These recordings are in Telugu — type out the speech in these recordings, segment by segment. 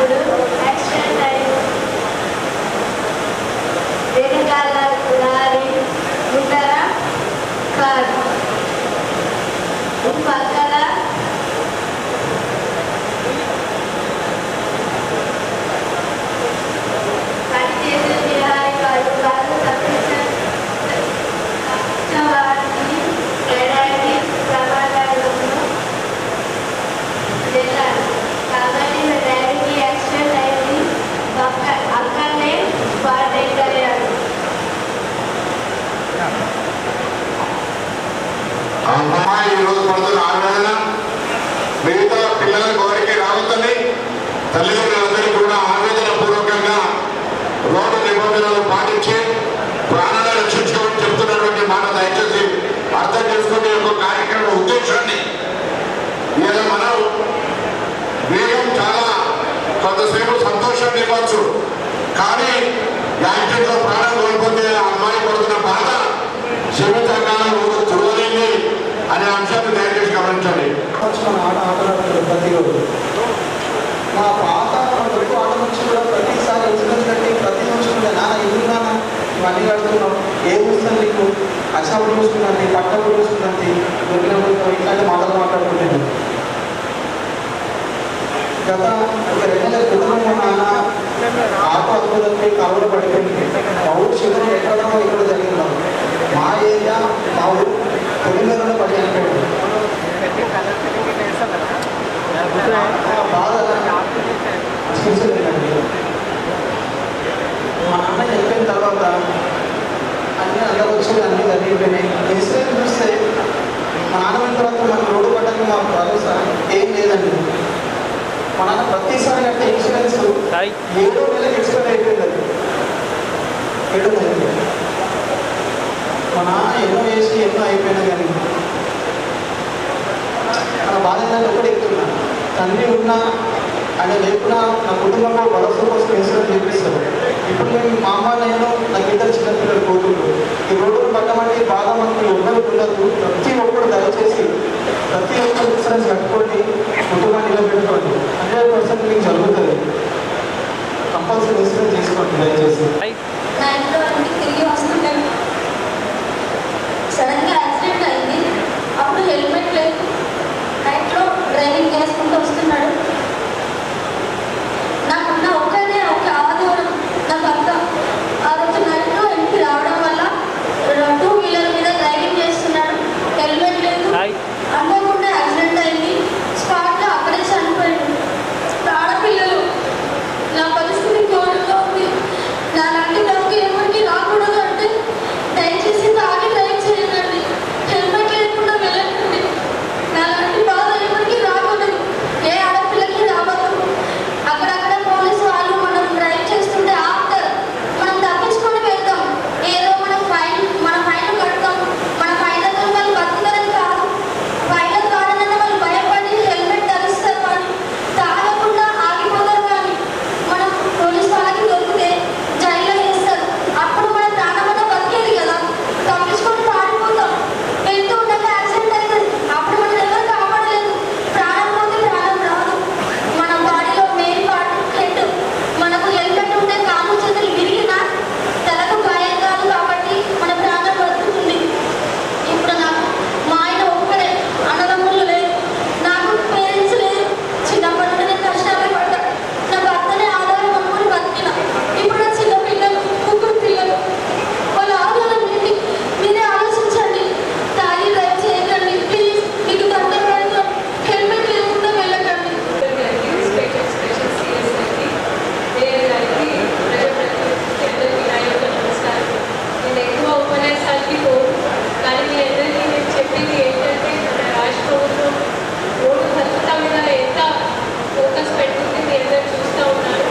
వెళ్తున్నప్పుడు యాక్సిడెంట్ అయింది. వెనకాల లారీ, ముందర కారు, పక్కన పనిచేసే విహారీ వారు తప్పించిన వారిని ఎలాంటి ప్రమాదాలను వెళ్ళారు. కాబట్టి డాడీకి యాక్సిడెంట్ అయింది. అక్కడనే స్పాట్ అయ్యారు. ఈరోజు పడుతున్న ఆవేదన మిగతా పిల్లల కోరిక రావద్దని తల్లిదండ్రులందరికీ కూడా ఆవేదన పూర్వకంగా రోడ్డు నిబంధనలు పాటించి ప్రాణాలను రక్షించుకోమని చెప్తున్నటువంటి మాట దయచేసి అర్థం చేసుకునే ఒక కార్యక్రమ ఉద్దేశాన్ని ఇలా మనం వేగం చాలా కొంతసేపు సంతోషాన్ని ఇవ్వచ్చు, కానీ యాక్సిడెంట్లో ప్రాణం కోల్పోతే ఆ అమ్మాయి పడుతున్న బాధ జీవితకాలం చూడలేని అనే అంశాన్ని దయచేసి గమనించండి. ప్రతిరోజు మా పాత వరకు ఆట నుంచి కూడా ప్రతిసారి ఇన్సూరెన్స్ కట్టి ప్రతి నుంచి నాన్న ఎందుకు ఇవన్నీ కడుతున్నాం, ఏం వస్తుంది నీకు, అసలు చూసుకున్నది, పట్టణం చూసుకున్నది, దొరికినప్పుడు ఇట్లాంటి మాటలు మాట్లాడుకుంటున్నాను. గత ఒక 2 నెలల క్రితం మా నాన్న ఆటో అద్భుతంపై కరువులో పడిపోయింది. మా ఊరు చివరి ఎక్కడో ఇక్కడ జరిగింది. మా ఏరియా మా ఊరు తొలిమేరలో పడి చనిపోయింది. బాధ చూసేదండి. మా నాన్న చనిపోయిన తర్వాత అందరూ వచ్చి అన్నీ జరిగిపోయినాయి. ఇన్సూరెన్స్ చూస్తే మా నాన్న తర్వాత మన రోడ్డు పడ్డానికి మా భరోసా ఏం లేదండి. మా నాన్న ప్రతిసారి అంటే ఇన్సూరెన్స్ 7వ నెలకి ఎక్స్పైర్ అయిపోయిందండి. 7వ నెలకి మా నాన్న ఎన్నో వేసి ఎన్నో అయిపోయినా కానీ నా బాధ ఏంటంటే ఒకటి ఎక్కుతున్నా, తండ్రి ఉన్నా ఆయన లేకున్నా నా కుటుంబంలో భరోసా కోసం ఇన్సూరెన్స్ చేపిస్తారు. ఇప్పుడు మేము మా అమ్మ నేను నాకు 2 చిన్నపిల్లలు కూతుళ్ళు. ఈ రోడ్డును పట్టమంటే బాధ మనకి ఉండదు. ప్రతి ఒక్కరు దయచేసి ప్రతి ఒక్కరు ఇన్సూరెన్స్ కట్టుకోండి, కుటుంబాన్ని నిలబెట్టుకోండి. 100% మీకు జరుగుతుంది. కంపల్సరీ ఇన్సూరెన్స్ చేసుకోండి దయచేసి. తిరిగి వస్తుంటాను, సడన్గా యాక్సిడెంట్ అయింది. అప్పుడు హెల్మెట్ లేదు. నైట్లో డ్రైవింగ్ చేసుకుంటూ వస్తున్నాడు. నాకున్న ఒక్కనే ఒక ఆధారం నా భర్త. ఆ రోజు నైట్లో ఇంటికి రావడం వల్ల 2 వీలర్ మీద డ్రైవింగ్ చేస్తున్నాడు, హెల్మెట్ లేదు, అనుకోకుండా యాక్సిడెంట్ అయింది. స్పాట్లో అక్కడే చనిపోయాడు. ఆడపిల్లలు నా పరిస్థితి ఘోరంగా ఉంది. నాలాంటి నాకు ఎవరికి రాకూడదు అంటే దయచేసి తాగి డ్రైవ్ చేయండి, హెల్మెట్ లేకుండా వెళ్ళండి. నాలాంటి బాధ ఎవరికి రాకూడదు, ఏ ఆడపిల్లకి రావద్దు. అక్కడక్కడ పోలీసు వాళ్ళు మనం డ్రైవ్ చేస్తుంటే ఆపుతారు, మనం తప్పించుకొని వెళ్తాం. ఏదో మన ఫైన్ కడతాం, మన ఫైన్లతో వాళ్ళు బతుకుతారని కాదు. ఫైన్లకు కావాలన్నా వాళ్ళు భయపడి హెల్మెట్ ధరిస్తారు, కానీ తాగకుండా ఆగిపోతారు. కానీ మనం పోలీసు వాళ్ళకి దొరికితే జైల్లో వేస్తారు. అప్పుడు మన ప్రాణమన్నా బతికేది కదా, తప్పించుకొని పారిపోతాం. వెళ్తూ ఉండగా యాక్సిడెంట్ అవుతుంది. అప్పుడు మనం ఎవరు కాపాడలేదు. ప్రాణం పోతే ప్రాణం రాదు. మన బాడీలో మెయిన్ పార్ట్ హెడ్. మనకు హెల్మెట్ ఉంటే కాలు చేతులు విరిగినా తలకు గాయం కాదు, కాబట్టి మన ప్రాణం బతుకుతుంది. ఇప్పుడు నాకు మా ఆయన ఒక్కడే, అన్నదమ్ములు లేరు, నాకు పేరెంట్స్ లేరు. చిన్నప్పటి నుండి నేను కష్టాలు పడ్డా. నా భర్తనే ఆధారం అనుకుని బతికిన. ఇప్పుడు నా చిన్న పిల్లలు, 3 పిల్లలు, వాళ్ళ ఆధారం ఏంటి? మీరే ఆలోచించండి. తాగి డ్రైవ్ చేయకండి ప్లీజ్. మీకు దండం పెడతాం, హెల్మెట్ లేకుండా వెళ్ళకండి. నేను ఎక్కువ ఉపన్యాసాలకి పోను, కానీ మీ అందరికీ నేను చెప్పింది ఏంటంటే మన రాష్ట్ర ప్రభుత్వం రోడ్డు భద్రత మీద ఎంత ఫోకస్ పెడుతుంది మీ అందరూ చూస్తూ ఉన్నారు.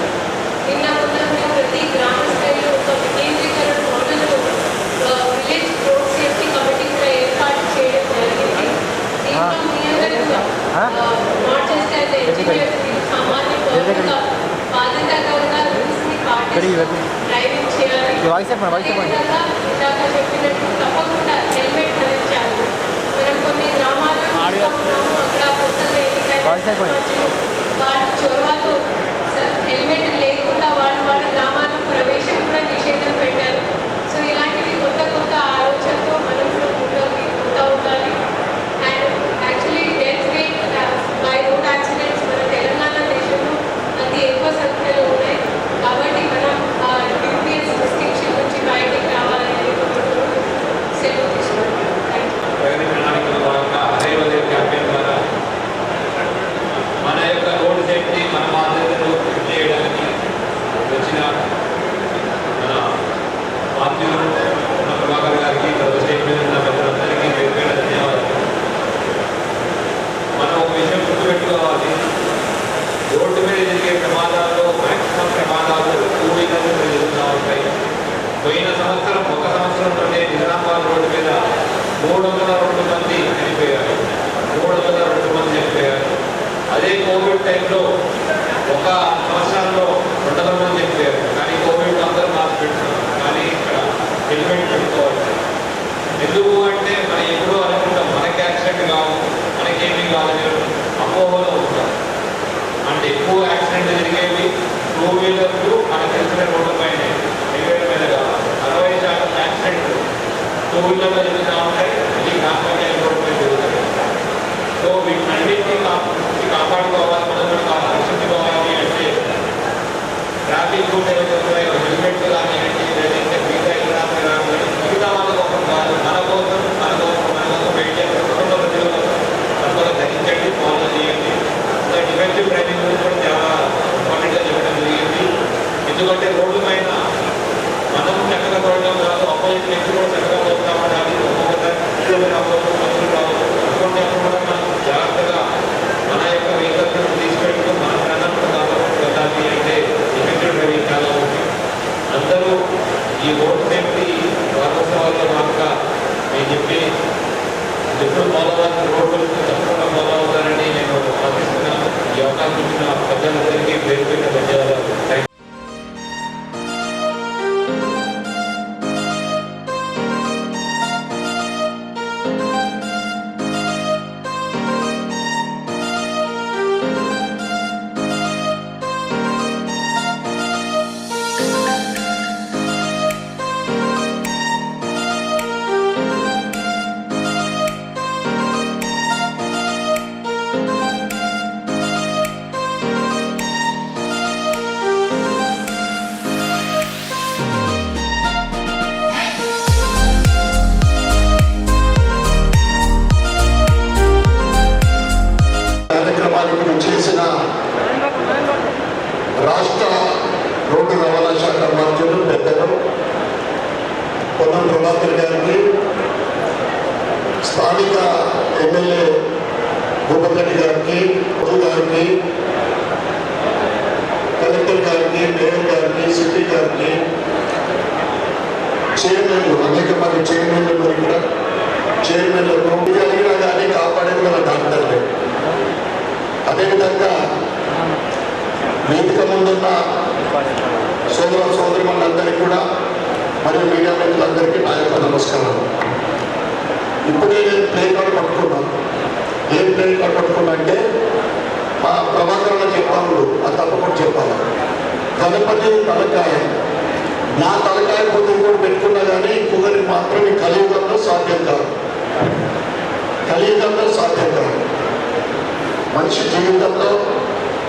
నిన్న మొన్న ప్రతి గ్రామ స్థాయిలో ఒక వికేంద్రీకరణ model village road safety committee కూడా ఏర్పాటు చేయడం జరిగింది. దీంట్లో మీ అందరూ నాట్ జస్ట్ యాజ్ ఇంజనీర్స్, సామాన్య పౌరులుగా బాధ్యతగా రూల్స్ని పాటిస్తూ డ్రైవింగ్ చేయాలి. ఇందాక చెప్పినట్టు తప్పకుండా హెల్మెట్ ధరించాలి. మనం కొన్ని గ్రామాల్లో చూస్తూ ఉన్నాము, అక్కడ కొత్తగా ఎన్నికైన వాళ్ళు చొరవతో 302 మంది చనిపోయారు. 302 మంది చనిపోయారు. అదే కోవిడ్ టైంలో ఒక సంవత్సరంలో 200 మంది చనిపోయారు. కానీ కోవిడ్ అందరూ మాస్క్ పెట్టుకున్నారు, కానీ ఇక్కడ హెల్మెట్ పెట్టుకోవాలి. ఎందుకు అంటే మనం ఎప్పుడూ అనుకుంటాం మనకి యాక్సిడెంట్ కావు, మనకేమీ కాదని అపోహలో ఉంటాం. అంటే ఎక్కువ యాక్సిడెంట్ జరిగేవి 2 వీలర్లు మనకు తెలిసిన రోడ్ల పైన, హైవే మీద కాదు. 60% యాక్సిడెంట్లు 2 వీలర్లో జరుగుతూ ఉంటాయి, ఇది నార్మల్ రోడ్డు మీద జరుగుతాయి. సో వీటన్నిటినీ కాపాడుకోవాలి, మనం కూడా రక్షించుకోవాలి అంటే ట్రాఫిక్ రూట్ ఏవైతే ఉన్నాయో హెల్మెట్ కానివ్వండి, లేదంటే మిగతా ఇతరాలు కానీ మిగతా వాళ్ళ కోసం కాదు, మన కోసం వెయిట్ చేయాలి. కుటుంబ ప్రజల తప్పగా ధరించండి, ఫాలో చేయండి. డిఫెన్సివ్ ట్రైనింగ్ గురించి కూడా చాలా ఇంపార్టెంట్గా చెప్పడం జరిగింది. ఎందుకంటే రోడ్డు పైన మనం చక్కగా పోవడం కాదు, అపోజిట్ వ్యక్తి కూడా చక్కగా పోతా ఉండాలి. ఒక్కొక్కసారి రావచ్చు, మందులు రావచ్చు, అటువంటిప్పుడు కూడా మనం జాగ్రత్తగా మన యొక్క వెహికల్స్ తీసుకెళ్తూ మన ప్రాణాలను కాపాడాలి అంటే డిఫెన్సివ్ డ్రైవింగ్ చాలా ఉంది. అందరూ ఈ రోడ్ సేఫ్టీ వారోత్సవాల్లో భాగంగా నేను చెప్పి ఎప్పుడు ఫాలో అవ్వాల్సిన రోడ్లు తప్పకుండా ఫాలో అవుతారని నేను ఆశిస్తున్నాను. ఈ అవకాశం ఇచ్చిన ప్రజలందరికీ పేరు పేరు ధన్యవాదాలు. కార్యక్రమానికి చేసిన రాష్ట్ర రోడ్డు రవాణా శాఖ మంత్రులు పెద్దలు పొన్నం ప్రభాకర్ గారికి, స్థానిక ఎమ్మెల్యే భూపతి గారికి, గారికి, కలెక్టర్ గారికి, మేయర్ గారికి, సిపి గారికి, చైర్మన్లు అనేక మంది చైర్మన్లు ఇక్కడ చైర్మన్లకు కలిగినా కానీ కాపాడేది మన డాక్టర్లే. అదేవిధంగా వేదిక ముందున్న సోదర సోదరిమణులందరికీ కూడా మరియు మీడియా మిత్రులందరికీ నా యొక్క నమస్కారం. ఇప్పుడే నేను ప్లే కార్డు పట్టుకున్నాను. ఏం ప్లే కార్డు పట్టుకున్నా అంటే మా ప్రభాకరణ చెప్పాను, అది తప్పకుండా చెప్పాలి. గణపతి తలకాయ, నా తలకాయ పొద్దున కూడా పెట్టుకున్నా కానీ ఇంకొకరికి మాత్రం ఈ కలియుగంలో సాధ్యం కాదు. కలియుగంలో సాధ్యం కాదు. మనిషి జీవితంలో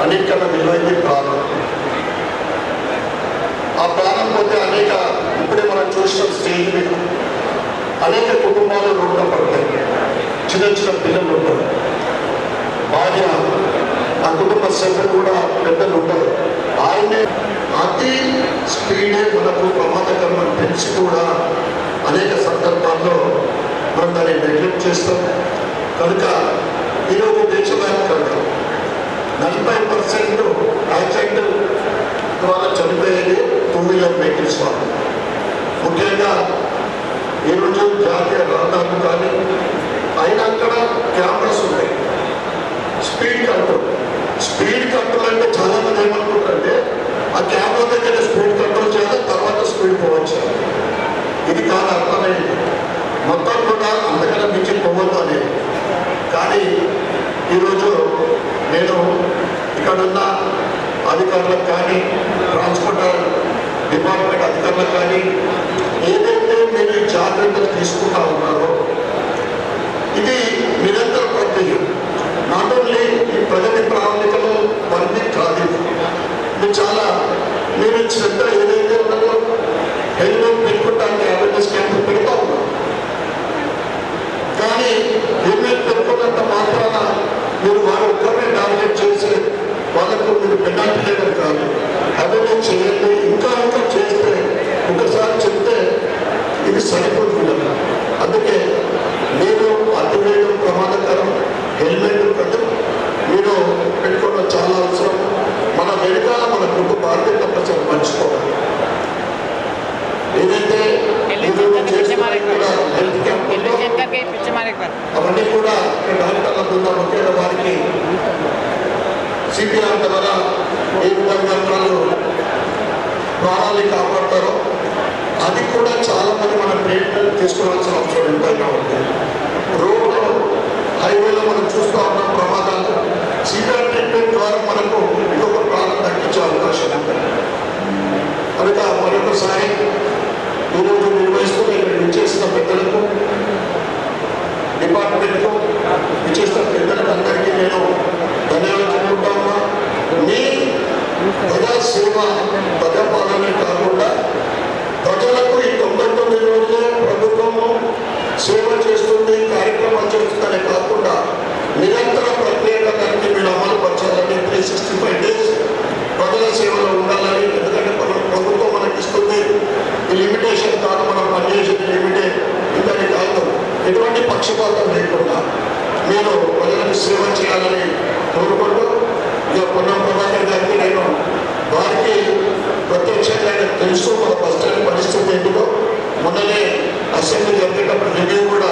అనేక విలువైంది ప్రాణం. ఆ ప్రాణం పోతే అనేక, ఇప్పుడే మనం చూసిన స్టేజ్ మీద అనేక కుటుంబాలు రోడ్డు పడతాయి. చిన్న చిన్న పిల్లలు ఉంటారు, భార్య, ఆ కుటుంబ సభ్యులు కూడా పెద్దలు ఉంటారు. ఆయనే అతి స్పీడే మనకు ప్రమాదకరమని తెలిసి కూడా అనేక సందర్భాల్లో మనం దాన్ని నెగ్లెక్ట్ చేస్తాం. కనుక ఈరోజు దేశవ్యాప్తంగా 40% యాక్సిడెంట్ ద్వారా చనిపోయేది 2 వీలర్ వెహికల్స్ వాళ్ళు. ముఖ్యంగా ఈరోజు జాతీయ రహదారులు కానీ అయినా అక్కడ కెమెరాస్ ఉంటాయి. స్పీడ్ కంట్రోల్ అంటే చాలా మంది ఏమనుకుంటారంటే ఆ కెమెరా దగ్గర స్పీడ్ కంట్రోల్ చేయాలి, తర్వాత స్పీడ్ పోవచ్చు. ఇది కాదు అర్థమైంది. మొత్తం కూడా అంతకన్నా మించి పోవద్దు అనేది. కానీ ఈరోజు నేను ఇక్కడున్న అధికారులకు కానీ, ట్రాన్స్పోర్ట్ డిపార్ట్మెంట్ అధికారులకు కానీ ఏదైతే మీరు జాగ్రత్తలు తీసుకుంటా ఉన్నారో ఇది నిరంతర ప్రక్రియ. నాట్ ఓన్లీ ఈ ప్రగతి ప్రణాళికలో మంది కాదు, ఇది చాలా మీరు శ్రద్ధ ఏదైతే ఉన్నదో హెల్మెట్ పెట్టుకుంటానికి అవేర్నెస్ క్యాంప్ పెడతా ఉన్నాం. కానీ హెల్మెట్ పెట్టుకున్నంత మాత్రాన మీరు వారు ఒక్కరిని టార్గెట్ చేసి వాళ్ళకు మీరు పెనాల్టీ దగ్గర కాదు, అవేర్నెస్ చేయండి. ఇంకా చేస్తే ఒకసారి చెప్తే ఇది సరిపోతుంది. అందుకే నేను అతివేగం ప్రమాదకరం, హెల్మెట్ కదా మీరు పెట్టుకోవడం చాలా అవసరం. మన వెనకాల మన కుటుంబ బాధ్యత ప్రజలు పంచుకోవాలి. ఏదైతే హెల్త్ క్యాంప్ అవన్నీ కూడా డాక్టర్ల బృందం ముఖ్యంగా వారికి సిపిఆర్ ద్వారా ఏ విధంగా వాళ్ళు ప్రాణాలు కాపాడతారో అది కూడా చాలా మంది మన ట్రీట్మెంట్ తీసుకోవాల్సిన అవసరం ఎంతైనా ఉంది. రోడ్లో హైవేలో మనం చూస్తూ ఉన్న ప్రమాదాలు సిపిఆర్ ట్రీట్మెంట్ ద్వారా మనకు ఇంకొక ప్రాణం తగ్గించే అవకాశం ఉంటుంది. కనుక మరొకసారి ఈరోజు నిర్వహిస్తూ నేను విచ్చేసిన పెద్దలకు, డిపార్ట్మెంట్కు విచ్చేసిన పెద్దలకు అందరికీ నేను ధన్యవాదాలు చెప్పుకుంటా ఉన్నా. మీ ప్రజా సేవ ప్రజాపాలనే కాకుండా ప్రజలకు ఈ 99 రోజుల్లో ప్రభుత్వము సేవ చేస్తుంది, కార్యక్రమాలు చేస్తుందనే కాకుండా నిరంతర ప్రక్రియకి మీరు అమలు పరచాలని 365 days ప్రజల సేవలో ఉండాలని. ఎందుకంటే ప్రభుత్వం మనకి ఇస్తుంది ఈ లిమిటేషన్ కాదు, మనం పనిచేసేది లిమిటెడ్ ఇంతని కాదు. ఎటువంటి పక్షపాతం లేకుండా మీరు ప్రజలకు సేవ చేయాలని కోరుకుంటూ ఇక పొన్నం ప్రభాకర్ గారికి నేను వారికి ప్రత్యక్షంగా తెలుసు మన బస్ స్టాండ్ పరిస్థితి ఏంటిదో. మొన్ననే అసెంబ్లీ జరిగేటప్పుడు రివ్యూ కూడా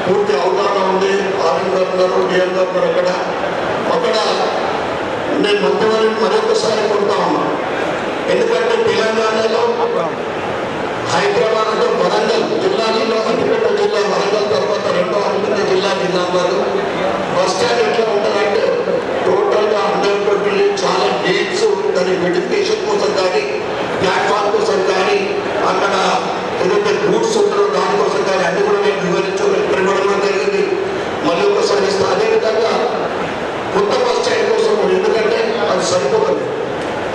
పూర్తి అవగాహన ఉంది. ఆర్ఎం గారు డిఎం గారు అక్కడ నేను మంత్రివారిని మరొకసారి కొడతా ఉన్నాను. ఎందుకంటే తెలంగాణలో హైదరాబాద్ అంటే వరంగల్ జిల్లాలో అతిపెద్ద జిల్లా వరంగల్ తర్వాత రెండో అతిపెద్ద జిల్లా నిజామాబాద్. బస్ స్టాండ్ ఎట్లా ఉంటుందంటే టోటల్గా అండర్గ్రౌండ్ చాలా గేట్స్, దాని వెరిఫికేషన్ కోసం కానీ ప్లాట్ఫామ్ కోసం కానీ అక్కడ ఏదైతే రూట్స్ ఉంటారో దానికోసం కానీ అన్ని కూడా నేను వివరించడం జరిగింది. మళ్ళీ ఒకసారి ఇస్తాను. అదేవిధంగా కొత్త బస్ స్టాండ్ కోసం ఎందుకంటే అది సరిపోతుంది.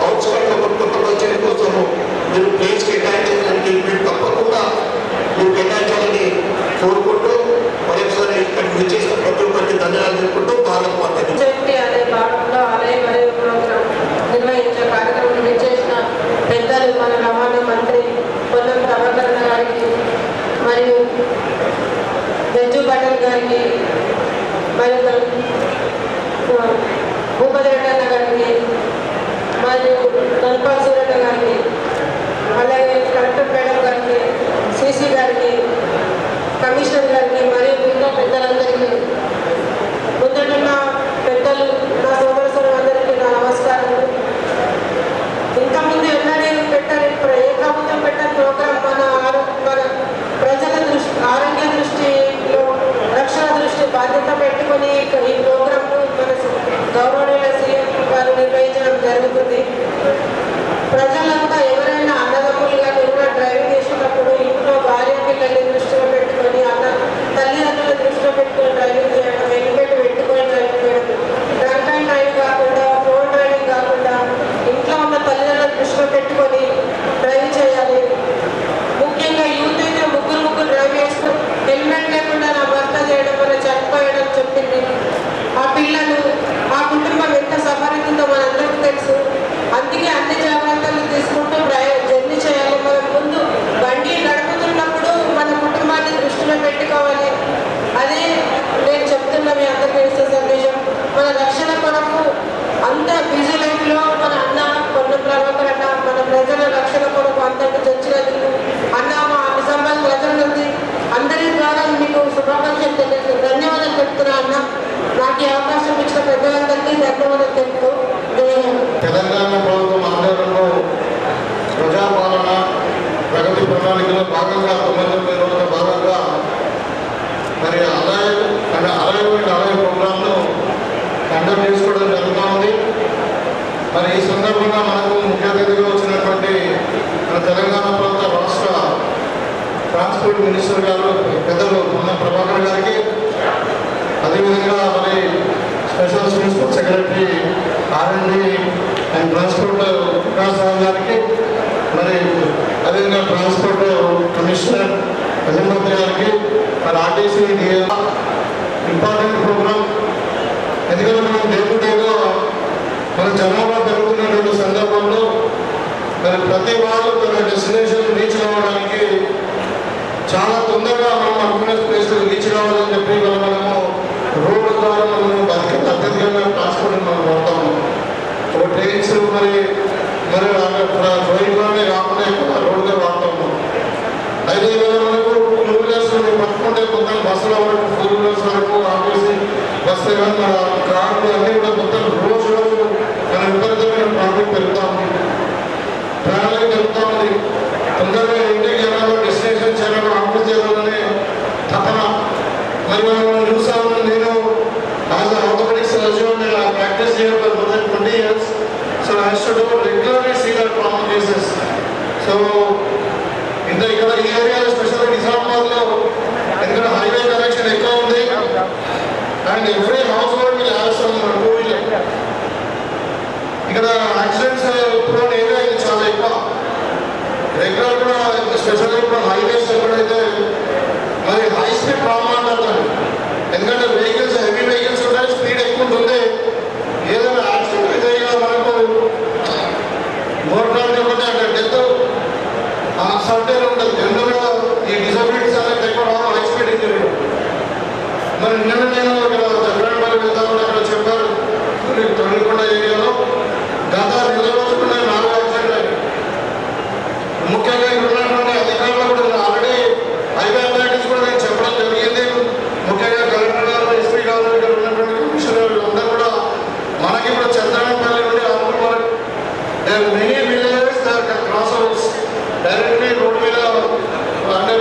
అవుట్స్కట్ ఒక కొత్త బస్ స్టాండ్ కోసము మీరు ప్లేస్ కేటాయించడానికి మీరు తప్పకుండా మీరు కేటాయించాలని కోరుకుంటూ మరొకసారి ఇక్కడ విచ్చేసిన ప్రతి ఒక్కరికి ధన్యవాదాలు చెప్పుకుంటూ భారత్ మాతకి అనే భాగంలో ఆలయ మరియు ప్రోగ్రాం నిర్వహించే కార్యక్రమం విచ్చేసిన పెద్దలు మన రవాణా మంత్రి పొన్నం ప్రభాకర్ గారికి మరియు బెంజు పటేల్ గారికి మరియు భూపతి రెడ్డి గారికి మరియు ధన్పాల్ సూర్య గారికి అలాగే కలెక్టర్ మేడం గారికి, సిసి గారికి, కమిషనర్ గారికి మరియు మిగతా పెద్దలందరికీ, ముందున్న పెద్దలు నా సోదరులందరికీ నా నమస్కారాలు. ఇంతకుముందు ఎన్నడూ పెట్టారు, ఇప్పుడు ఏ ప్రభుత్వం పెట్టారు ప్రోగ్రాం మన ప్రజల దృష్టి, ఆరోగ్య దృష్టిలో రక్షణ దృష్టి బాధ్యత పెట్టుకొని ఈ ప్రోగ్రాంను మన గౌరవనీయ సీఎం గారు నిర్వహించడం జరుగుతుంది. ప్రజలంతా ఎవరైనా అన్నదమ్ములుగా డ్రైవింగ్ చేసినప్పుడు ఇంట్లో భార్య పిల్లల్ని దృష్టిలో పెట్టుకొని తల్లిదండ్రుల దృష్టిలో పెట్టుకొని డ్రైవింగ్ చేయడం, హెల్మెట్ పెట్టుకొని డ్రైవింగ్ చేయడం, డ్రంక్ అండ్ డ్రైవ్ కాకుండా రోడ్ డ్రైవింగ్ కాకుండా ఇంట్లో ఉన్న తల్లిదండ్రుల దృష్టిలో పెట్టుకొని డ్రైవ్ చేయాలి. ముఖ్యంగా యూత్ అయితే ముగ్గురు డ్రైవ్ చేస్తూ హెల్మెట్ లేకుండా నా భర్త చేయడం వల్ల చనిపోయడం చెప్పింది. ఆ పిల్లలు, ఆ కుటుంబం ఎంత సఫరిందో మనందరికీ తెలుసు. అందుకే అన్ని జాగ్రత్తలు తీసుకుంటూ జర్నీ చేయాలి. మనం ముందు బండి నడుపుతున్నప్పుడు మన కుటుంబాన్ని దృష్టిలో పెట్టుకోవాలి. అదే నేను చెప్తున్న మీ అందరికీ ఇచ్చే సందేశం. మన రక్షణ కొరకు అంత బిజీ లైఫ్లో మన అన్న పొన్నం ప్రభాకర్ అన్న మన ప్రజల రక్షణ కొరకు అంతటి చచ్చినందుకు అన్న మా నిజామాబాద్ ప్రజల నుండి అందరి ద్వారా మీకు శుభాకాంక్షలు తెలియదు, ధన్యవాదాలు చెప్తున్నా అన్న. నాకు ఈ అవకాశం ఇచ్చిన పెద్దలందరికీ ధన్యవాదాలు తెలుపుతూ తెలంగాణ ప్రభుత్వం ఆధ్వర్యంలో ప్రజాపాలన ప్రగతి ప్రణాళికలో భాగంగా 99 రోజుల భాగంగా మరి ఆలయ ప్రోగ్రాంను కండక్ట్ చేసుకోవడం జరుగుతూ ఉంది. మరి ఈ సందర్భంగా మనకు ముఖ్య అతిథిగా వచ్చినటువంటి మన తెలంగాణ ప్రాంత రాష్ట్ర ట్రాన్స్పోర్ట్ మినిస్టర్ గారు పెద్దలు పొన్నం ప్రభాకర్ గారికి, అదేవిధంగా మరి special principal secretary R&D and transport Vikas గారికి, మరి అదేవిధంగా ట్రాన్స్పోర్ట్ కమిషనర్ ప్రజాపతి గారికి, మరి ఆర్టీసీ ఇంపార్టెంట్ ప్రోగ్రామ్. ఎందుకంటే మనం డే టు డేగా మన జనాభా పెరుగుతున్నటువంటి సందర్భంలో మరి ప్రతి వాళ్ళు తన డెస్టినేషన్ రీచ్ కావడానికి చాలా తొందరగా మనం అనుకునే ప్లేస్లో రీచ్ కావాలని చెప్పి మనము రోడ్డు ద్వారా మనము అత్యధికంగా ట్రాన్స్పోర్ట్ మనం వాడతాము. ట్రైన్స్ మరి ట్రైన్లోనే కాకుండా ఎక్కువ రోడ్డుగా వాడతాము. అయితే మనకు 2 వీలర్స్ పట్టుకుంటే కొంత బస్సులో వరకు 4 వీలర్స్ వస్తే కానీ మన కార్లు అన్నీ కూడా మొత్తం రోజు రోజు మన విపరీతమైన ట్రాఫిక్ పెరుగుతూ ఉంది, ట్రావెలింగ్ జరుగుతూ ఉంది. తొందరగా ఇంటికి చేరాలో, డెస్టినేషన్ చేరాలో, ఆఫీస్ చేరాలనే తపన. మరి మనం చూసాము, నేను యాజ్ ఆర్థోపెడిక్ సర్జన్ నేను ప్రాక్టీస్ చేయడం for more than 20 years. So I should regularly see the trauma cases. So ఇక్కడ ఈ ఏరియాలో స్పెషల్గా నిజామాబాద్లో ఎందుకంటే హైవే కనెక్షన్ ఎక్కువ ఉంది and every house hold will have some two wheeler. ఇక్కడ యాక్సిడెంట్స్ ప్రోన్ ఏరియా ఇది చాలా ఎక్కువ. రెగ్యులర్ కూడా స్పెషల్గా ఇప్పుడు హైవేస్ ఎక్కడైతే మరి హై స్పీడ్ ట్రామా అంటారు. ఎందుకంటే వెహికల్స్ హెవీ వెహికల్స్ ఉంటాయి, స్పీడ్ ఎక్కువ ఉంటుంది. ఏదైనా యాక్సిడెంట్ అయితే మనకు మోటార్ ఒకటి అంటే డెత్ సర్టేన్ ఉంటుంది. జనరల్గా ఈ డిసబిలిటీస్ అనేది ఎక్కువ హై స్పీడ్ ఇంజరీ. మరి నిన్న నేను ఇక్కడ జగన్పల్లి వెళ్తామని అక్కడ చెప్పారు, తొలికొండ ఏరియాలో గత 2 రోజులు 4 యాక్సిడెంట్లు అయ్యాయి. ముఖ్యంగా ఇక్కడ ఉన్నటువంటి అధికారులు కూడా ఆల్రెడీ హైవే అథారిటీస్ కూడా నేను చెప్పడం జరిగింది. ముఖ్యంగా కలెక్టర్ గారు, ఎస్పీ గారు, ఇక్కడ ఉన్నటువంటి కమిషనర్ అందరూ కూడా మనకి ఇప్పుడు చంద్రపల్లి నుండి Andhra Pradesh many villages cross outs directly road మీద అంటే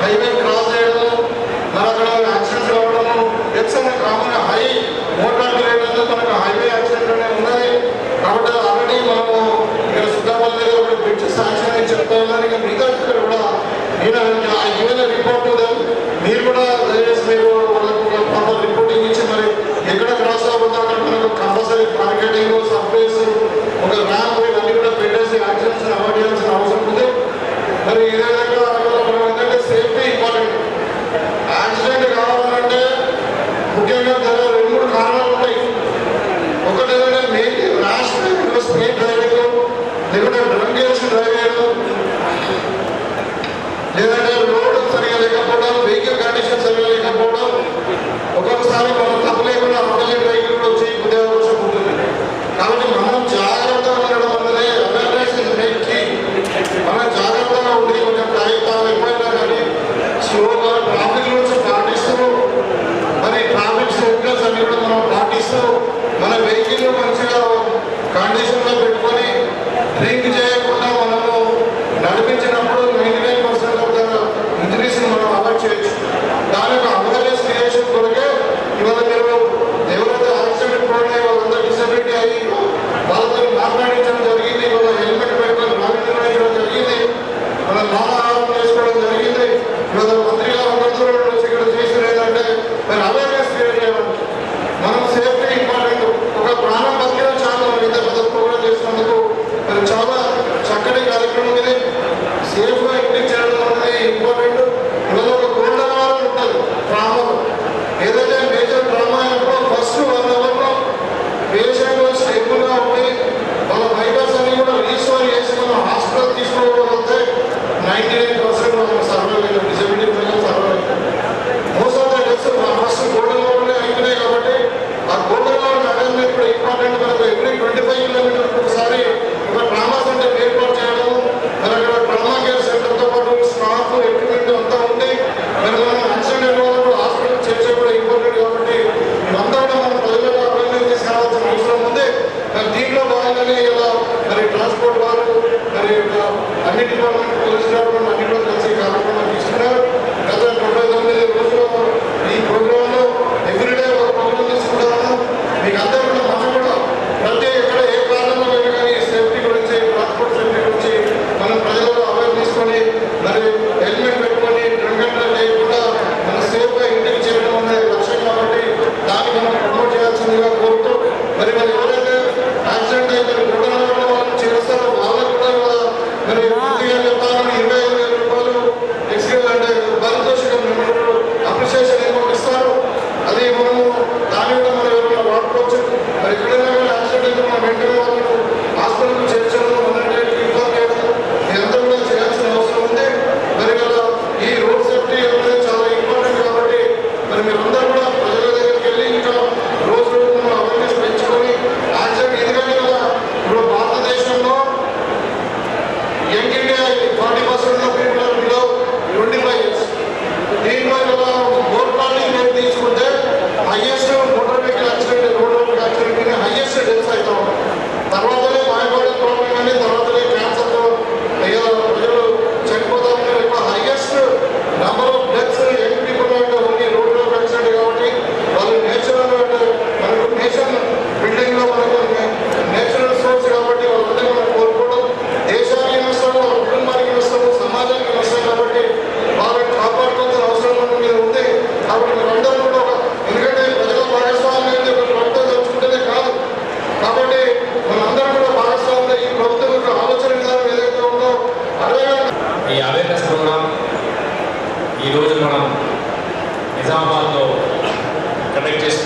హైవే క్రాస్ చేయడము, మన అక్కడ యాక్సిడెంట్స్ రావడము, డెత్స్ అనే కామన్ హై మోటార్ రేట్ మనకు హైవే యాక్సిడెంట్ అనేది ఉన్నది. కాబట్టి ఆల్రెడీ మనము ఇక్కడ సుద్దాపల్లి దగ్గర ఒక బ్రిడ్జ్ శాంక్షన్ అని చెప్తా ఉన్నారు. ఇక మిగతా దగ్గర కూడా నేను గివెన్ రిపోర్ట్ మీరు కూడా దయచేసి మీరు వాళ్ళకు ప్రాపర్ రిపోర్టింగ్ ఇచ్చి మరి ఎక్కడ క్రాస్ అవుతుందో అక్కడ మనకు కంపల్సరీ మార్కెటింగ్, సర్ఫేస్, ఒక ర్యాంప్ ఇవన్నీ కూడా పెట్టేసి యాక్సిడెంట్స్ అవాయిడ్ చేయాల్సిన అవసరం ఉంది. మరి ఏ విధంగా మనం ఏంటంటే సేఫ్టీ ఇంపార్టెంట్. యాక్సిడెంట్ కావాలంటే ముఖ్యంగా 2-3 కారణాలు ఉంటాయి. ఒకటి ఏంటంటే main rash driving, speed driving, లేకుంటే డ్రంక్ చేసి డ్రైవ్ చేయడం, లేదంటే రోడ్ సరిగా లేకపోవడం, వెహికల్ కండిషన్ సరిగా లేకపోవడం. ఒక్కొక్కసారి మనం తప్పలేకుండా ఆపోజిట్ వెహికల్ కూడా వచ్చి గుద్దే అవకాశం ఉంటుంది. కాబట్టి మనం జాగ్రత్తగా ఉండడం అనేది అవేర్నెస్ కి మనం జాగ్రత్తగా ఉండి కొంచెం ప్రయత్నాలు ఎప్పుడైనా కానీ స్లోగా ట్రాఫిక్ రూల్స్ పాటిస్తూ మరి ట్రాఫిక్ సిగ్నల్స్ అన్ని కూడా మనం పాటిస్తూ మన వెహికల్ మంచిగా కండిషన్లో పెట్టుకొని డ్రింక్ చేయకుండా మనము నడిపించినప్పుడు 99% ఆఫ్ ద ఇంజరీస్ మనం అవాయిడ్ చేయొచ్చు. దాని యొక్క అవేర్నెస్ క్రియేషన్ కొరకే ఇవాళ మీరు ఎవరైతే యాక్సిడెంట్ ప్రోన్ అయ్యి వాళ్ళంతా డిసబిలిటీ అయ్యి వాళ్ళతో మాట్లాడించడం జరిగింది. ఇవాళ హెల్మెట్ పెట్టుకొని డ్రైవింగ్ నిర్వహించడం జరిగింది. మన నానాహారం చేసుకోవడం జరిగింది. ఇవాళ మంత్రి గారు అందరూ వచ్చి ఇక్కడ చేసిన ఏంటంటే మరి అవేర్నెస్ క్రియేట్ చేయడానికి మనం సేఫ్టీ ఇంపార్టెంట్. ఒక ప్రాణం బతికిన చాలా మనం ఇంత పెద్ద ప్రోగ్రామ్ చేసినందుకు మరి చాలా చక్కటి కార్యక్రమం ఇది. సేఫ్గా ఇంటికి చేయడం అనేది ఇంపార్టెంట్. ఇవాళ ఒక గోల్డ్ అవర్ ఉంటుంది డ్రామాలో. ఏదైతే మేజర్ డ్రామా అయినప్పుడు ఫస్ట్ 1 అవర్లో పేషెంట్ స్టేబుల్గా ఉండి వాళ్ళ వైటల్స్ అన్ని కూడా రీస్టోర్ చేసి మనం హాస్పిటల్ తీసుకోవడం 99% మనం సర్వైవ్ అయ్యాం. డిసబిలిటీ ప్రజలు సర్వైవ్ అయ్యాం. Most of the deaths first gold అవర్లో అయిపోయినాయి.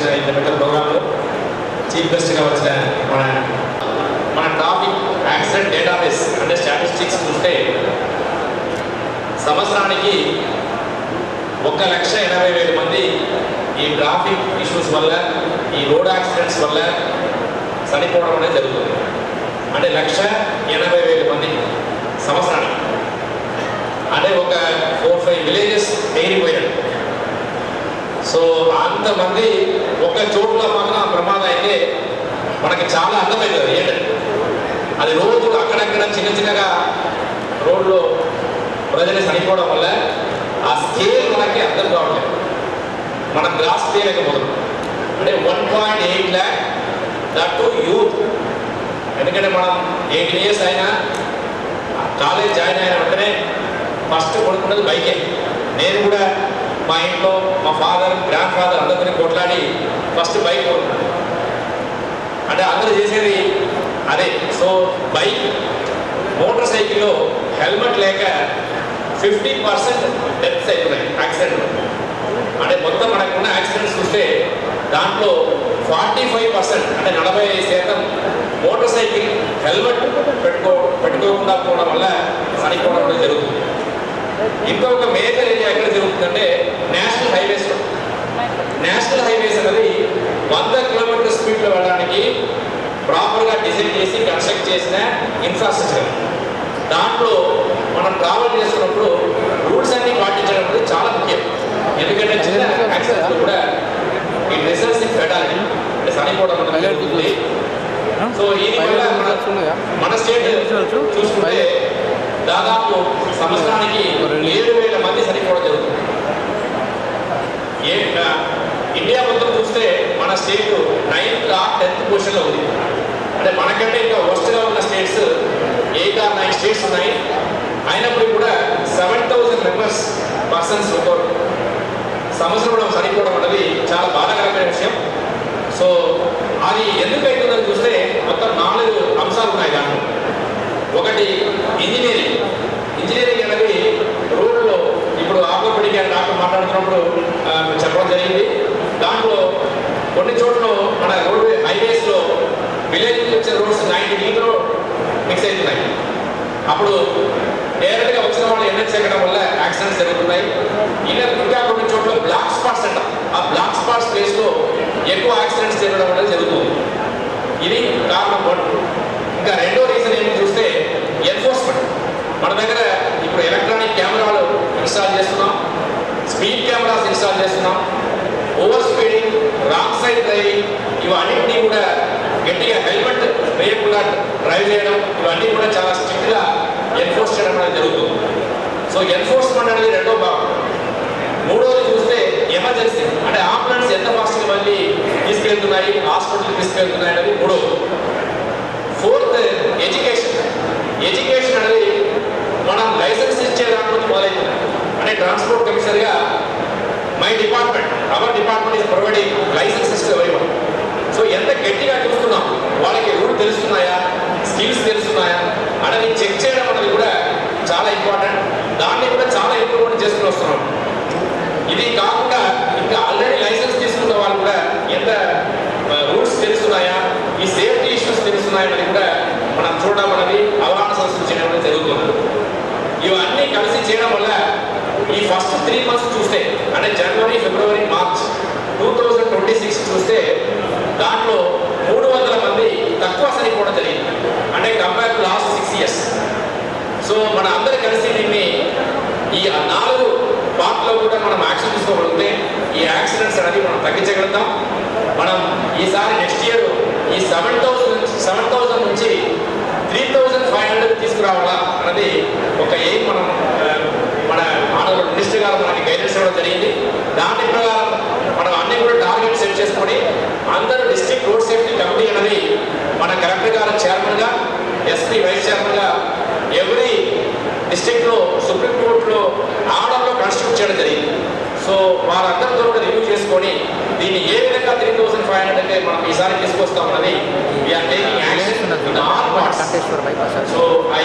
చేసిన ఇంత పెద్ద ప్రోగ్రాంలో చీఫ్ గెస్ట్గా వచ్చిన మన ట్రాఫిక్ యాక్సిడెంట్ డేటాబేస్ అంటే స్టాటిస్టిక్స్ చూస్తే సంవత్సరానికి 1,80,000 మంది ఈ ట్రాఫిక్ ఇష్యూస్ వల్ల ఈ రోడ్ యాక్సిడెంట్స్ వల్ల చనిపోవడం అనేది జరుగుతుంది. అంటే 1,80,000 మంది సంవత్సరానికి, అంటే ఒక 4-5 విలేజెస్ ఎగిరిపోయాడు. సో అంతమంది ఒక చోట్ల మాత్రం ప్రమాదం అయితే మనకి చాలా అర్థమవుతుంది ఏంటంటే అది రోజు అక్కడక్కడ చిన్న చిన్నగా రోడ్లో ప్రజలు చనిపోవడం వల్ల ఆ స్కేల్ మనకి అర్థం కావట్లేదు, మనం గ్రాస్ చేయలేకపోతున్నాం. అంటే 1.8 lakh దట్ టు యూత్. ఎందుకంటే మనం 18 years అయినా కాలేజ్ జాయిన్ అయిన వెంటనే ఫస్ట్ కొనుక్కున్నది బైకే. నేను కూడా మా ఇంట్లో మా ఫాదర్ గ్రాండ్ ఫాదర్ అందరినీ కొట్లాడి ఫస్ట్ బైక్ కొనుక్కున్నాను. అంటే అందరూ చేసేది అదే. సో బైక్, మోటార్ సైకిల్లో హెల్మెట్ లేక 50% డెత్స్ అవుతున్నాయి యాక్సిడెంట్లు. అంటే మొత్తం మనకున్న యాక్సిడెంట్స్ చూస్తే దాంట్లో 45% అంటే 45% మోటార్ సైకిల్ హెల్మెట్ పెట్టుకోకుండా పోవడం వల్ల చనిపోవడం జరుగుతుంది. ఇంకొక మేజర్ ఏరియా ఎక్కడ జరుగుతుందంటే నేషనల్ హైవేస్లో. నేషనల్ హైవేస్ అనేది 100 కిలోమీటర్ స్పీడ్లో వెళ్ళడానికి ప్రాపర్గా డిజైన్ చేసి కన్స్ట్రక్ట్ చేసిన ఇన్ఫ్రాస్ట్రక్చర్. దాంట్లో మనం ట్రావెల్ చేస్తున్నప్పుడు రూల్స్ అన్ని పాటించడం అనేది చాలా ముఖ్యం. ఎందుకంటే చిన్న యాక్సిడెంట్లు కూడా ఈ రిజల్ట్స్ ఇన్ ఫెటాలిటీ అంటే చనిపోవడం అనేది జరుగుతుంది. సో ఇది వల్ల మన స్టేట్ చూసుకుంటే దాదాపు సంవత్సరానికి 7,000 మంది చనిపోవడం జరుగుతుంది. ఇండియా మొత్తం చూస్తే మన స్టేట్ 9th or 10th పొజిషన్లో ఉంది. అంటే మనకంటే ఇంకా వర్స్ట్గా ఉన్న స్టేట్స్ 8 or 9 స్టేట్స్ ఉన్నాయి. అయినప్పటికీ కూడా 7,000 పర్సన్స్ ఒక సంవత్సరంలో చనిపోవడం అనేది చాలా బాధాకరమైన విషయం. సో అది ఎందుకు అవుతుందని చూస్తే మొత్తం 4 అంశాలు ఉన్నాయి దాంట్లో. ఒకటి ఇంజనీరింగ్. ఇంజనీరింగ్ అనేది రోడ్లో ఇప్పుడు ఆర్థోపెడిక్ అని డాక్టర్ మాట్లాడుతున్నప్పుడు చెప్పడం జరిగింది. దాంట్లో కొన్ని చోట్ల మన రోడ్ హైవేస్లో విలేజ్ నుంచి వచ్చే రోడ్స్ 90 degree మిక్స్ అవుతున్నాయి. అప్పుడు డైరెక్ట్గా వచ్చిన వాళ్ళు ఎన్హెచ్ ఎక్కడం వల్ల యాక్సిడెంట్స్ జరుగుతున్నాయి. ఇంకా కొన్ని చోట్ల బ్లాక్ స్పాట్స్ అంట, ఆ బ్లాక్ స్పాట్స్ ప్లేస్లో ఎక్కువ యాక్సిడెంట్స్ జరగడం అనేది జరుగుతుంది. ఇది కారణం 1. ఇంకా రెండో రీజన్ ఏమి చూస్తే ఎన్ఫోర్స్మెంట్. మన దగ్గర ఇప్పుడు ఎలక్ట్రానిక్ కెమెరాలు ఇన్స్టాల్ చేస్తున్నాం, స్పీడ్ కెమెరాస్ ఇన్స్టాల్ చేస్తున్నాం. Over speeding, wrong side driving ఇవన్నింటినీ కూడా గట్టిగా హెల్మెట్ వేయకుండా డ్రైవ్ చేయడం ఇవన్నీ కూడా చాలా స్ట్రిక్ట్గా ఎన్ఫోర్స్ చేయడం అనేది జరుగుతుంది. సో ఎన్ఫోర్స్మెంట్ అనేది రెండో భాగం. మూడోది చూస్తే ఎమర్జెన్సీ అంటే అంబులెన్స్ ఎంత ఫాస్ట్గా మళ్ళీ తీసుకెళ్తున్నాయి, హాస్పిటల్కి తీసుకెళ్తున్నాయి అనేది మూడోది. 4th education. ఎడ్యుకేషన్ అనేది మనం లైసెన్స్ ఇచ్చే దాంట్లో మొదలవుతుంది. అంటే ట్రాన్స్పోర్ట్ కమిషనర్గా our department is providing licences to everyone. So ఎంత గట్టిగా చూస్తున్నాం, వాళ్ళకి రూల్ తెలుస్తున్నాయా, స్కిల్స్ తెలుస్తున్నాయా అనేది చెక్ చేయడం అనేది కూడా చాలా ఇంపార్టెంట్. దాన్ని కూడా చాలా ఇంప్రూవ్మెంట్ చేసుకుని వస్తున్నాం. ఇది కాకుండా ఇంకా ఆల్రెడీ లైసెన్స్ తీసుకున్న వాళ్ళు కూడా ఎంత రూల్స్ తెలుస్తున్నాయా, ఈ సేఫ్టీ ఇష్యూస్ తెలుస్తున్నాయని కూడా మనం చూడడం అనేది అవగాహన సృష్టించడం అనేది జరుగుతుంది. ఇవన్నీ కలిసి చేయడం వల్ల ఈ ఫస్ట్ 3 months చూస్తే అంటే జనవరి, ఫిబ్రవరి, మార్చ్ 2026 చూస్తే దాంట్లో 300 మంది తక్కువ చనిపోవడం జరిగింది. అంటే compare to last 6 years. So మన అందరూ కలిసి దీన్ని ఈ 4 పార్ట్లో కూడా మనం యాక్షన్ తీసుకోగలిగితే ఈ యాక్సిడెంట్స్ అనేది మనం తగ్గించగలుగుతాం. మనం ఈసారి నెక్స్ట్ ఇయర్ ఈ 7,000 నుంచి 3,500 తీసుకురావాలా అన్నది ఒక ఎయిమ్ మన ఆనరబుల్ మినిస్టర్ గారు మనకి గైడెన్స్ ఇవ్వడం జరిగింది. దాని ప్రకారం మనం అన్ని కూడా టార్గెట్ సెట్ చేసుకొని అందరూ డిస్ట్రిక్ట్ రోడ్ సేఫ్టీ కమిటీ అనేది మన కలెక్టర్ గారు చైర్మన్గా, ఎస్పీ వైస్ చైర్మన్గా ఎవ్రీ డిస్ట్రిక్ట్లో సుప్రీంకోర్టులో ఆర్డర్లో కన్స్టిట్యూట్ చేయడం జరిగింది. సో వారందరితో కూడా రివ్యూ చేసుకొని దీన్ని ఏ విధంగా 3,500 అంటే మనం ఈసారి తీసుకొస్తామన్నది we're taking action in all parts. So I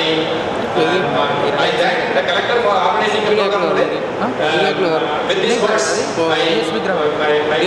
thank the collector for organizing the programme today. With this words I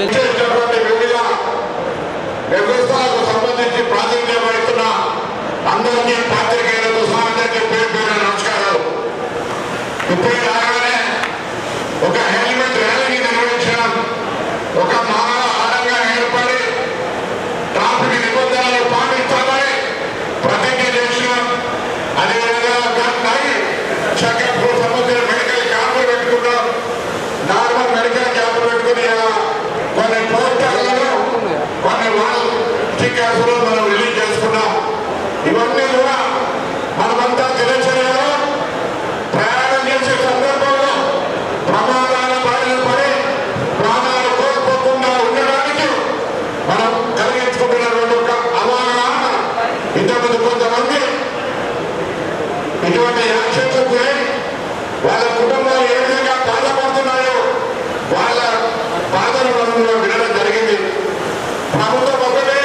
ప్రభుత్వం ఒకటే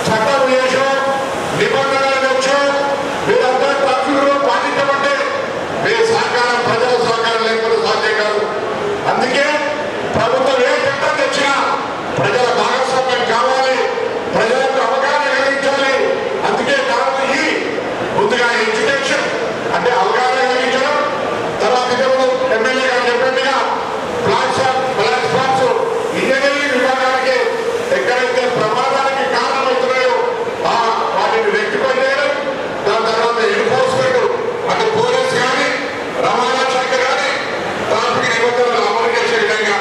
చట్టం చేసో నిబంధనలు వచ్చో మీరంతా ట్రాఫిక్ రూల్ పాటించమంటే మీ సహకారం ప్రజల సహకారం లేకపోతే సాధ్యం కాదు. అందుకే ప్రభుత్వం ఏ చట్టం తెచ్చినా ప్రజల భాగస్వామ్యం కావాలి, ప్రజలకు అవగాహన కలిగించాలి. అందుకే దానికి ముందుగా ఎడ్యుకేషన్ అంటే అవగాహన కలిగించడం, తర్వాత ఎమ్మెల్యే గారు చెప్పినట్టుగా ప్లాట్ఫామ్స్ ఇంజనీరింగ్ విభాగానికి ఎక్కడైతే ప్రమాదానికి కారణమవుతున్నాయో వాటిని రెక్టిఫై చేయడం, దాని తర్వాత ఎన్ఫోర్స్మెంట్ అటు పోలీస్ కానీ రవాణా శాఖ కానీ ట్రాఫిక్ నిబంధనలు అమలు చేసే విధంగా,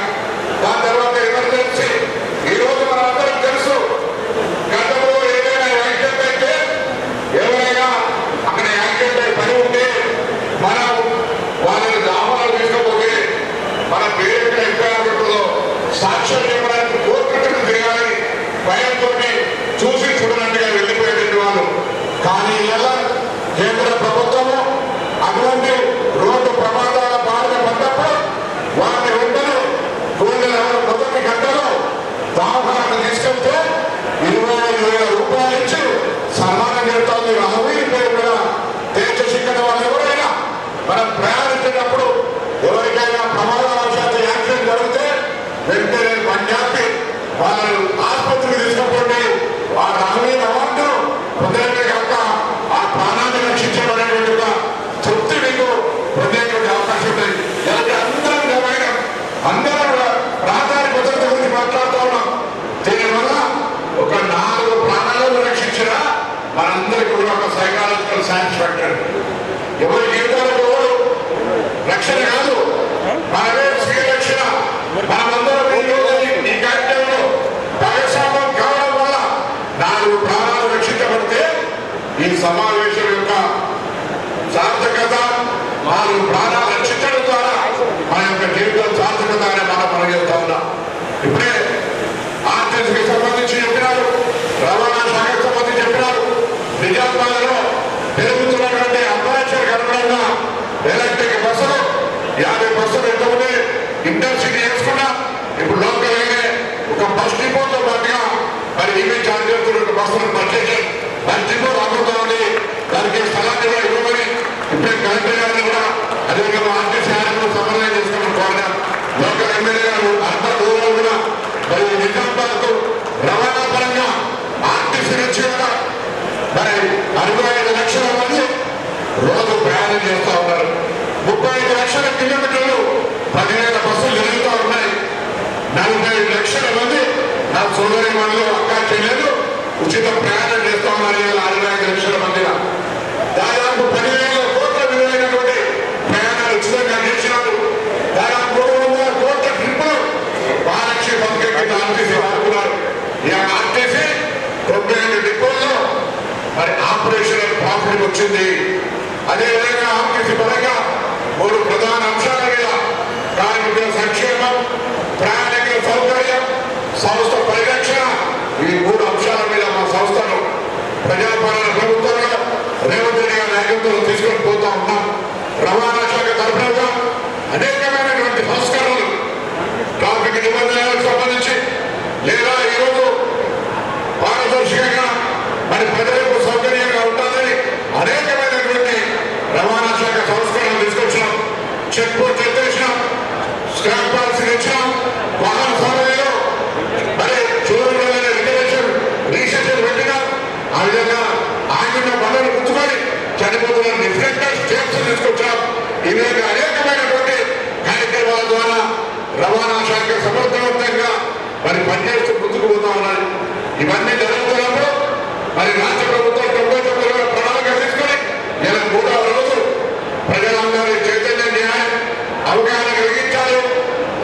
దాని తర్వాత ఎమర్జెన్సీ. ఈరోజు మనందరం తెలుసు, గతంలో ఏదైనా యాక్సిడెంట్ అయితే ఎవరైనా అక్కడ యాక్సిడెంట్ అయి పని ఉంటే మనం వాళ్ళని లాభాలు తీసుకపోతే మన పేరు ఎంపైర్మెంట్లో సాక్ష్యం చెప్పడానికి కోర్టుకు తిరగాలని భయంతో చూసి చూడనట్టుగా వెళ్ళిపోయేటువంటి వాళ్ళు. కానీ ఇలా కేంద్ర ప్రభుత్వము అటువంటి రోడ్డు ప్రమాదాల బారిన పడ్డప్పుడు వారిని వెంటనే మొదటి గంటలో దవాఖానకు తీసుకెళ్తే 25,000 రూపాయలు ఇచ్చి సన్మానం జరుగుతుంది. అహవీరి పేరు కూడా దేశ శిక్షణ వాళ్ళు ఎవరైనా మనం ప్రయాణించేటప్పుడు ఎవరికైనా ప్రమాదవశాత్తు యాక్సిడెంట్ జరిగితే వెంటనే పంజాబీ వాళ్ళని ఆసుపత్రికి తీసుకుపోండి, వాళ్ళ అహవీరి అవార్డు పొందడమే కాక ఆ ప్రాణాన్ని రక్షించడం అనేటువంటి తృప్తి మీకు పొందేటువంటి అవకాశం ఉంటుంది. ఇలాంటి అందరం రహదారి భద్రత గురించి మాట్లాడుతూ ఉన్నాం. దీనివల్ల ఒక 4 ప్రాణాలను రక్షించినా మనందరికీ కూడా ఒక సైకాలజికల్ సాటిస్ఫాక్షన్. ఎవరి జీవితాలకు ఎవరు రక్షణ కాదు, మనమే స్వీయ రక్షణ. మనమందరం ఈ కార్యక్రమంలో భాగస్వామ్యం కావడం వల్ల 4 ప్రాణాలు రక్షించబడితే ఈ సమావేశం యొక్క సార్థకత 4 ప్రాణాలు రక్షించడం ద్వారా మన యొక్క జీవితం సార్థకత అనే మాట మనం చేస్తా ఉన్నాం. ఇప్పుడే ఆర్టీసీకి సంబంధించి చెప్పినారు, రవాణా శాఖకు సంబంధించి చెప్పినారు. నిజామాబాద్లో పెరుగుతున్నటువంటి అంబరాక్షర్ కనుగొనంగా ఎలక్ట్రిక్ బస్సులు 50 బస్సులు ఎంతమంది ఇంటర్సిటీ చేసుకున్నా ఇప్పుడు లోకల్ అయినే ఒక బస్ డిపోతో పాటుగా మరి ఈవీ ఛార్జెస్ బస్సులను పర్చేసి బస్ డిపో రాబోతా ఉంది. దానికి స్థలాన్ని కూడా ఇవ్వమని ఇప్పుడే కలెక్టర్ గారిని కూడా అదేవిధంగా ఆర్టీసీ ఆయనకు సమన్వయం చేసుకోమని కోరినారు. లోకల్ ఎమ్మెల్యే గారు అర్బన్ రూరల్ కూడా మరి నిజామాబాద్కు రవాణా పరంగా ఆర్టీసీ నుంచి కూడా మరి 65 లక్షల మంది రోజు ప్రయాణం చేస్తూ ఉన్నారు. 35 లక్షల కిలోమీటర్లు 10,000 బస్సులు జరుగుతూ ఉన్నాయి. 45 లక్షల మంది నా సోదరి మండలి అక్క చెల్లెలు ఉచిత ప్రయాణం చేస్తూ ఉన్నారు. 65 లక్షల మందిగా దాదాపు 10,000 కోట్ల విలువైనటువంటి ప్రయాణాలు ఉచితంగా చేసినారు. దాదాపు 300 కోట్ల ట్రిప్పులు మహాలక్ష్మి పథకం కింద ఆర్టీసీ వాడుకున్నారు. ఈ ఆర్టీసీ 92 డిపోల్లో మరి ఆపరేషనల్ ప్రాఫిట్ వచ్చింది. అదేవిధంగా ఆర్టీసీ పరంగా 3 ప్రధాన అంశాల మీద కార్మికుల సంక్షేమం, ప్రయాణికుల సౌకర్యం, సంస్థ పరిరక్షణ, ఈ 3 అంశాల మీద మా సంస్థను ప్రజాపాలన ప్రభుత్వంలో రేవంత్ రెడ్డి గారి నాయకత్వంలో తీసుకొని పోతా ఉన్నాం. రవాణా శాఖ తరఫున అనేకమైనటువంటి సంస్కరణలు ట్రాఫిక్ నిబంధనలకు సంబంధించి లేదా ఈరోజు పారదర్శకంగా మరి ప్రజలకు సౌకర్యంగా ఉండాలని అనేకమైనటువంటి రవాణా శాఖ సంస్కరణలు తీసుకొచ్చినాం. చెక్ పోస్ట్ ఎత్తేసినాం, స్క్రాప్ పాలసీ ఇచ్చినాం, వాహన సౌకర్యంలో మరి చూడలేని రిజర్వేషన్ రీసెషన్ పెట్టినాం. ఆ విధంగా ఆయన బండలు గుర్తుకొని చనిపోతున్న డిఫరెంట్ స్టేట్స్ తీసుకొచ్చినాం. ఈ విధంగా అనేకమైనటువంటి కార్యక్రమాల ద్వారా రవాణా శాఖ సమర్థవంతంగా మరి పనిచేస్తూ ముందుకు పోతా ఉన్నారు. ఇవన్నీ జరుగుతున్నప్పుడు మరి రాష్ట్ర ప్రభుత్వం 99 ప్రణాళిక తీసుకొని ఇలా 3వ రోజు ప్రజలందరూ చైతన్య న్యాయం అవగాహన కలిగించాలి.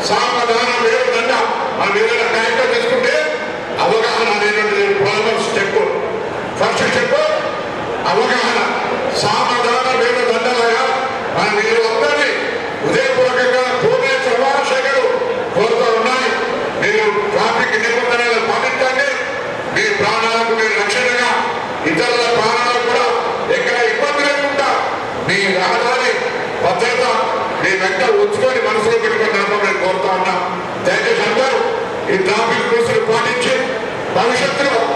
సామధాన వేరుదండ మన ఏదైనా కార్యక్రమం తీసుకుంటే అవగాహన అనేటువంటి ప్రాబ్లమ్ స్టెప్. ఫస్ట్ స్టెప్ అవగాహన. సామధాన వేరుదండలాగా మన వీళ్ళందరినీ హృదయపూర్వకంగా పోలీసు రవాణా శాఖలు కోరుతూ ఉన్నాయి. మీరు ట్రాఫిక్ నిబంధనలు పాటించండి. మీ ప్రాణాలకు మీరు రక్షణగా, ఇతరుల ప్రాణాలకు కూడా ఎక్కడ ఇబ్బంది లేకుండా మీ రహదారి భద్రత మీ వెంట ఉంచుకొని మనసులో పెట్టుకుని నడపమని కోరుతా ఉన్నాం. దయచేసి అందరూ ఈ ట్రాఫిక్ రూల్స్ పాటించి భవిష్యత్తులో